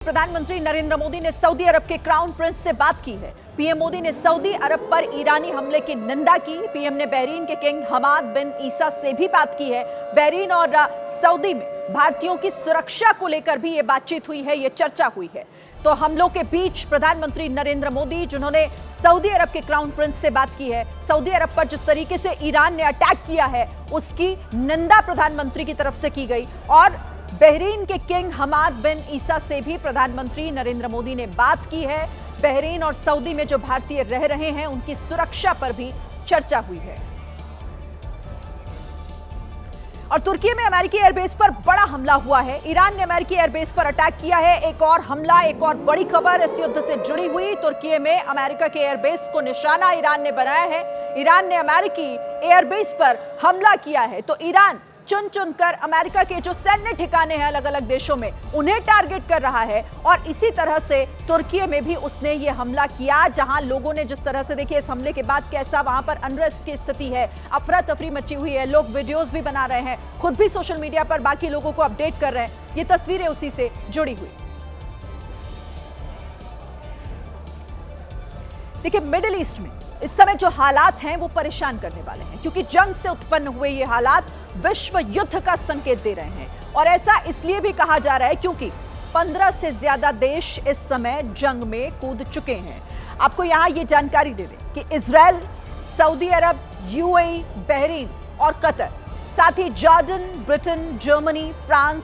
प्रधानमंत्री नरेंद्र मोदी ने सऊदी अरब के क्राउन प्रिंस से बात की है। पीएम मोदी ने सऊदी अरब पर ईरानी हमले की निंदा की। पीएम ने बहरीन के किंग हमाद बिन ईसा से भी बात की है। बहरीन और सऊदी में भारतीयों की सुरक्षा को लेकर भी ये बातचीत हुई है, ये चर्चा हुई है। तो हमलों के बीच प्रधानमंत्री नरेंद्र मोदी, जिन्होंने सऊदी अरब के क्राउन प्रिंस से बात की है, सऊदी अरब पर जिस तरीके से ईरान ने अटैक किया है उसकी निंदा प्रधानमंत्री की तरफ से की गई। और बहरीन के किंग हमाद बिन ईसा से भी प्रधानमंत्री नरेंद्र मोदी ने बात की है। बहरीन और सऊदी में जो भारतीय रह रहे हैं उनकी सुरक्षा पर भी चर्चा हुई है। और तुर्की में अमेरिकी एयरबेस पर बड़ा हमला हुआ है। ईरान ने अमेरिकी एयरबेस पर अटैक किया है। एक और हमला, एक और बड़ी खबर इस युद्ध से जुड़ी हुई। तुर्की में अमेरिका के एयरबेस को निशाना ईरान ने बनाया है। ईरान ने अमेरिकी एयरबेस पर हमला किया है। तो ईरान चुन चुनकर अमेरिका के जो सैन्य ठिकाने हैं अलग अलग देशों में उन्हें टारगेट कर रहा है। और इसी तरह से तुर्की में भी उसने ये हमला किया, जहां लोगों ने जिस तरह से, देखिए इस हमले के बाद कैसा वहां पर अनरेस्ट की स्थिति है, अफरा तफरी मची हुई है, लोग वीडियोस भी बना रहे हैं, खुद भी सोशल मीडिया पर बाकी लोगों को अपडेट कर रहे हैं। ये तस्वीरें उसी से जुड़ी हुई। देखिए मिडिल ईस्ट में इस समय जो हालात हैं वो परेशान करने वाले हैं, क्योंकि जंग से उत्पन्न हुए ये हालात विश्व युद्ध का संकेत दे रहे हैं। और ऐसा इसलिए भी कहा जा रहा है क्योंकि 15 से ज्यादा देश इस समय जंग में कूद चुके हैं। आपको यहां ये जानकारी दे दें कि Israel, Saudi Arabia, UAE, Bahrain और कतर, साथ ही Jordan, Britain, Germany, France,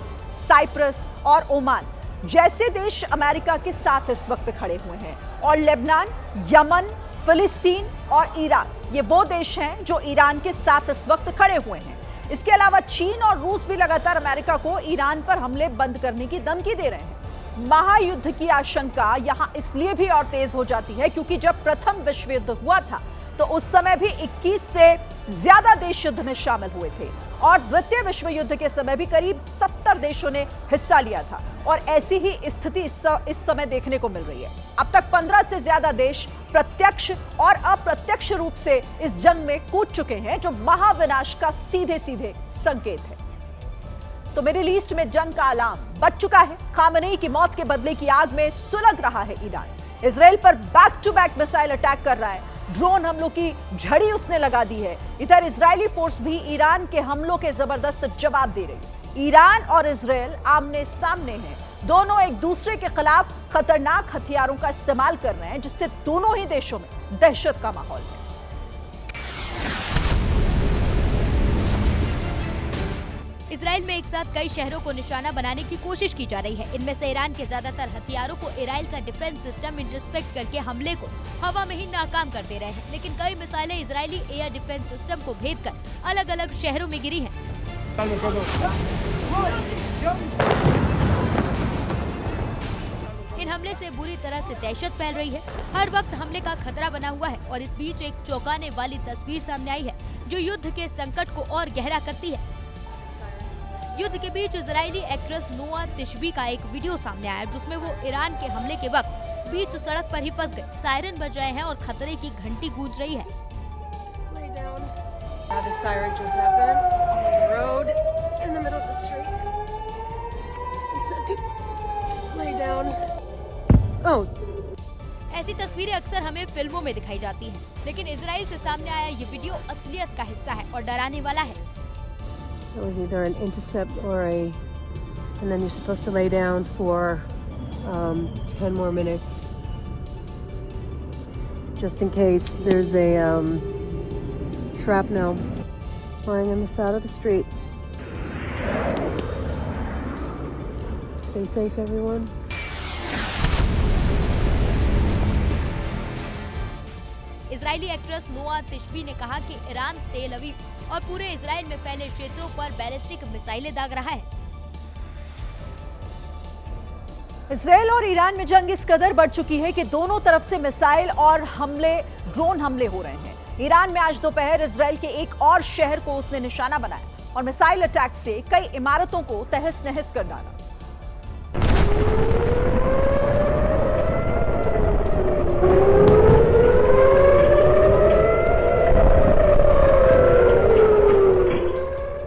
Cyprus और ओमान जैसे देश अमेरिका के साथ इस वक्त खड़े हुए हैं। और लेबनान, यमन, फिलिस्तीन और ईरान, ये वो देश हैं जो ईरान के साथ इस वक्त खड़े हुए हैं। इसके अलावा चीन और रूस भी लगातार अमेरिका को ईरान पर हमले बंद करने की धमकी दे रहे हैं। महायुद्ध की आशंका यहां इसलिए भी और तेज हो जाती है क्योंकि जब प्रथम विश्व युद्ध हुआ था तो उस समय भी 21 से ज्यादा देश युद्ध में शामिल हुए थे। और द्वितीय विश्व युद्ध के समय भी करीब 70 देशों ने हिस्सा लिया था। और ऐसी ही स्थिति इस समय देखने को मिल रही है। अब तक 15 से ज्यादा देश प्रत्यक्ष और अप्रत्यक्ष रूप से इस जंग में कूद चुके हैं, जो महाविनाश का सीधे सीधे संकेत है। तो मिडिल ईस्ट में जंग का अलार्म बज चुका है। खामनेई की मौत के बदले की आग में सुलग रहा है ईरान। इजराइल पर back to back missile attack कर रहा है। ड्रोन हमलों की झड़ी उसने लगा दी है। इधर इजरायली फोर्स भी ईरान के हमलों के जबरदस्त जवाब दे रही है। ईरान और इजराइल आमने सामने हैं। दोनों एक दूसरे के खिलाफ खतरनाक हथियारों का इस्तेमाल कर रहे हैं, जिससे दोनों ही देशों में दहशत का माहौल है। इजराइल में एक साथ कई शहरों को निशाना बनाने की कोशिश की जा रही है। इनमें से ईरान के ज्यादातर हथियारों को इजराइल का डिफेंस सिस्टम इंटरसेप्ट करके हमले को हवा में ही नाकाम कर दे रहे हैं। लेकिन कई मिसाइलें इजरायली एयर डिफेंस सिस्टम को भेदकर अलग अलग शहरों में गिरी हैं। इन हमले से बुरी तरह से दहशत फैल रही है। हर वक्त हमले का खतरा बना हुआ है। और इस बीच एक चौंकाने वाली तस्वीर सामने आई है जो युद्ध के संकट को और गहरा करती है। युद्ध के बीच इजरायली एक्ट्रेस नोआ तिशबी का एक वीडियो सामने आया, जिसमें वो ईरान के हमले के वक्त बीच सड़क पर ही फंस गए। सायरन बज रहे हैं और खतरे की घंटी गूंज रही है। ऐसी तस्वीरें अक्सर हमें फिल्मों में दिखाई जाती हैं, लेकिन इजराइल से सामने आया ये वीडियो असलियत का हिस्सा है और डराने वाला है। It was either an intercept or and then you're supposed to lay down for 10 more minutes, just in case there's a shrapnel flying on the side of the street. Stay safe, everyone. Israeli actress नोआ तिशबी ने कहा कि Iran तेल अवीव और पूरे Israel में फैले क्षेत्रों पर बैलिस्टिक मिसाइलें दाग रहा है। इजराइल और ईरान में जंग इस कदर बढ़ चुकी है कि दोनों तरफ से मिसाइल और हमले, ड्रोन हमले हो रहे हैं। ईरान में आज दोपहर इजराइल के एक और शहर को उसने निशाना बनाया और मिसाइल अटैक से कई इमारतों को तहस नहस कर डाला।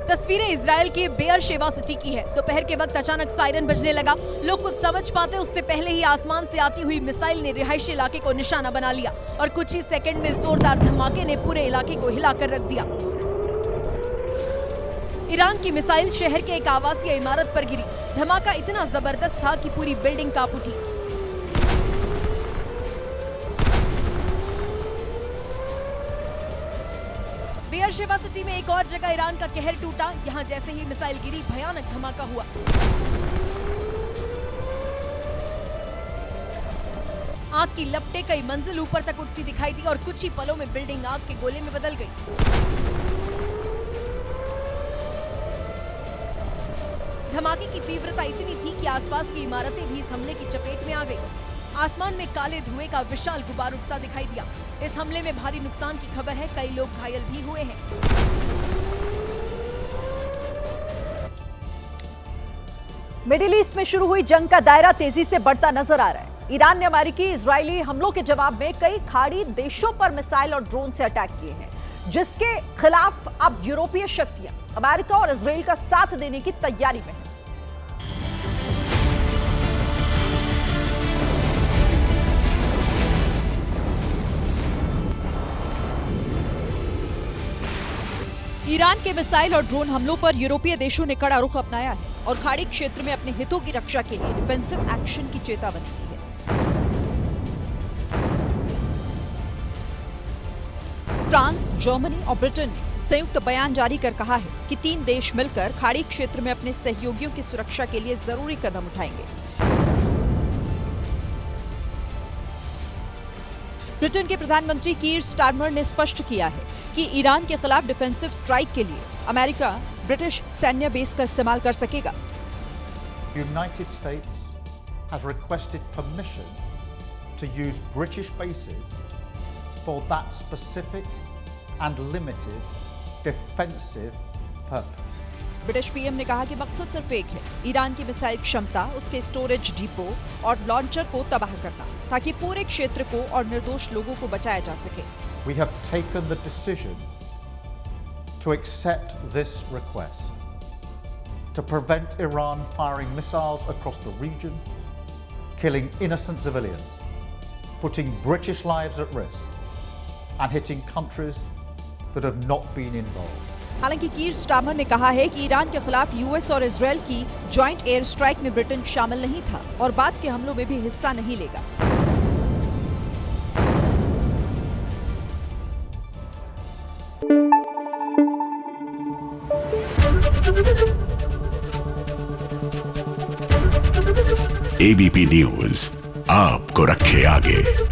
तस्वीरें इजराइल के बेयर बेयरशेवा सिटी की है। दोपहर के वक्त अचानक सायरन बजने लगा। लोग कुछ समझ पाते उससे पहले ही आसमान से आती हुई मिसाइल ने रिहायशी इलाके को निशाना बना लिया और कुछ ही सेकंड में जोरदार धमाके ने पूरे इलाके को हिलाकर रख दिया। ईरान की मिसाइल शहर के एक आवासीय इमारत पर गिरी। धमाका इतना जबरदस्त था कि पूरी बिल्डिंग कांप उठी। बेयरशेवा सिटी में एक और जगह ईरान का कहर टूटा। यहां जैसे ही मिसाइल गिरी भयानक धमाका हुआ। आग की लपटें कई मंजिल ऊपर तक उठती दिखाई दी और कुछ ही पलों में बिल्डिंग आग के गोले में बदल गई। धमाके की तीव्रता इतनी थी कि आसपास की इमारतें भी इस हमले की चपेट में आ गई। आसमान में काले धुएं का विशाल गुबार उठता दिखाई दिया। इस हमले में भारी नुकसान की खबर है। कई लोग घायल भी हुए हैं। मिडिल ईस्ट में शुरू हुई जंग का दायरा तेजी से बढ़ता नजर आ रहा है। ईरान ने अमेरिकी इजरायली हमलों के जवाब में कई खाड़ी देशों पर मिसाइल और ड्रोन से अटैक किए हैं, जिसके खिलाफ अब यूरोपीय शक्तियां अमेरिका और इजराइल का साथ देने की तैयारी में हैं। ईरान के मिसाइल और ड्रोन हमलों पर यूरोपीय देशों ने कड़ा रुख अपनाया है और खाड़ी क्षेत्र में अपने हितों की रक्षा के लिए डिफेंसिव एक्शन की चेतावनी दी है। फ्रांस, जर्मनी और ब्रिटेन ने संयुक्त बयान जारी कर कहा है कि 3 देश मिलकर खाड़ी क्षेत्र में अपने सहयोगियों की सुरक्षा के लिए जरूरी कदम उठाएंगे। ब्रिटेन के प्रधानमंत्री कीर स्टारमर ने स्पष्ट किया है कि ईरान के खिलाफ डिफेंसिव स्ट्राइक के लिए अमेरिका ब्रिटिश सैन्य बेस का इस्तेमाल कर सकेगा। United States has requested permission to use British bases for that specific and limited defensive purpose. British PM ने कहा कि मकसद सिर्फ एक है, ईरान की मिसाइल क्षमता, उसके स्टोरेज डिपो और लॉन्चर को तबाह करना, ताकि पूरे क्षेत्र को और निर्दोष लोगों को बचाया जा सके। We have taken the decision to accept this request to prevent Iran firing missiles across the region, killing innocent civilians, putting British lives at risk, and hitting countries that have not been involved. हालांकि कीर Starmer ने कहा है कि Iran के खिलाफ US और Israel की joint air strike में ब्रिटेन शामिल नहीं था और बाद के हमलों में भी हिस्सा नहीं लेगा। एबीपी न्यूज आपको रखे आगे।